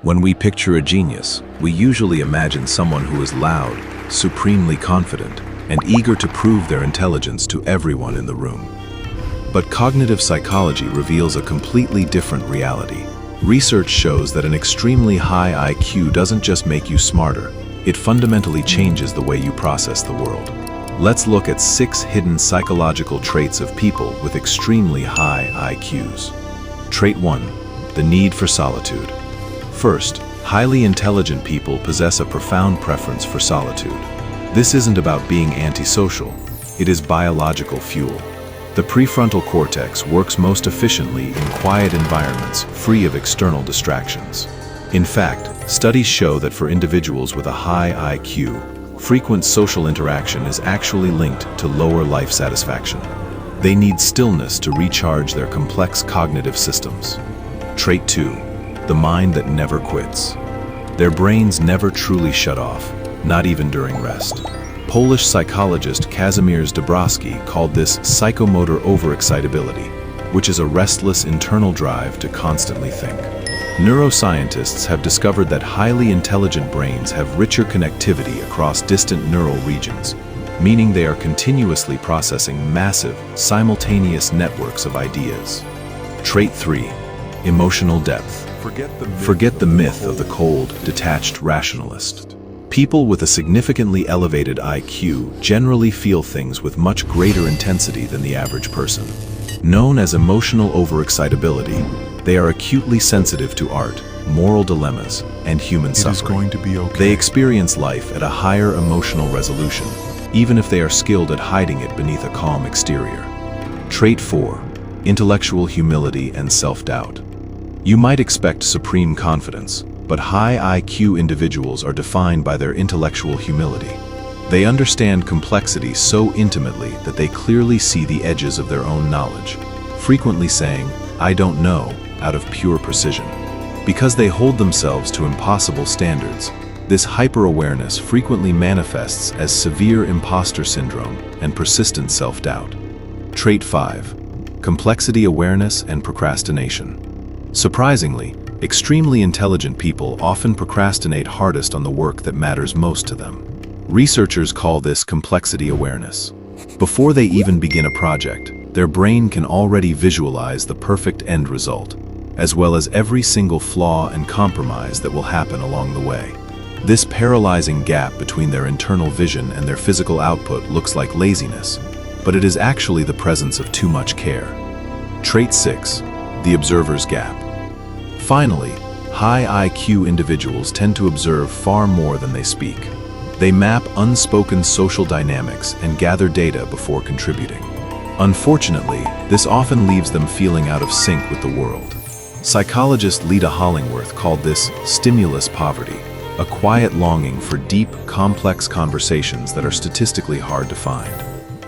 When we picture a genius, we usually imagine someone who is loud, supremely confident, and eager to prove their intelligence to everyone in the room. But cognitive psychology reveals a completely different reality. Research shows that an extremely high IQ doesn't just make you smarter, it fundamentally changes the way you process the world. Let's look at 6 hidden psychological traits of people with extremely high IQs. Trait 1. The need for solitude. First, highly intelligent people possess a profound preference for solitude. This isn't about being antisocial, it is biological fuel. The prefrontal cortex works most efficiently in quiet environments, free of external distractions. In fact, studies show that for individuals with a high IQ, frequent social interaction is actually linked to lower life satisfaction. They need stillness to recharge their complex cognitive systems. Trait 2. The mind that never quits. Their brains never truly shut off, not even during rest. Polish psychologist Kazimierz Dabrowski called this psychomotor overexcitability, which is a restless internal drive to constantly think. Neuroscientists have discovered that highly intelligent brains have richer connectivity across distant neural regions, meaning they are continuously processing massive, simultaneous networks of ideas. Trait 3. Emotional depth. Forget the myth of the cold, detached rationalist. People with a significantly elevated IQ generally feel things with much greater intensity than the average person. Known as emotional overexcitability, they are acutely sensitive to art, moral dilemmas, and human suffering. It is going to be okay. They experience life at a higher emotional resolution, even if they are skilled at hiding it beneath a calm exterior. Trait 4. Intellectual humility and self-doubt. You might expect supreme confidence, but high IQ individuals are defined by their intellectual humility. They understand complexity so intimately that they clearly see the edges of their own knowledge, frequently saying, "I don't know," out of pure precision. Because they hold themselves to impossible standards, this hyper-awareness frequently manifests as severe imposter syndrome and persistent self-doubt. Trait 5. Complexity awareness and procrastination. Surprisingly, extremely intelligent people often procrastinate hardest on the work that matters most to them. Researchers call this complexity awareness. Before they even begin a project, their brain can already visualize the perfect end result, as well as every single flaw and compromise that will happen along the way. This paralyzing gap between their internal vision and their physical output looks like laziness, but it is actually the presence of too much care. Trait 6. The observer's gap. Finally, high IQ individuals tend to observe far more than they speak. They map unspoken social dynamics and gather data before contributing. Unfortunately, this often leaves them feeling out of sync with the world. Psychologist Lita Hollingworth called this stimulus poverty, a quiet longing for deep, complex conversations that are statistically hard to find.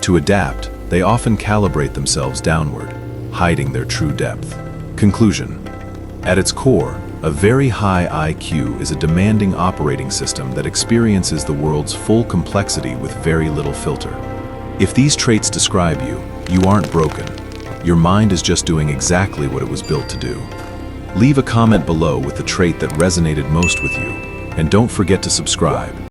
To adapt, they often calibrate themselves downward, hiding their true depth. Conclusion. At its core, a very high IQ is a demanding operating system that experiences the world's full complexity with very little filter. If these traits describe you, you aren't broken. Your mind is just doing exactly what it was built to do. Leave a comment below with the trait that resonated most with you, and don't forget to subscribe.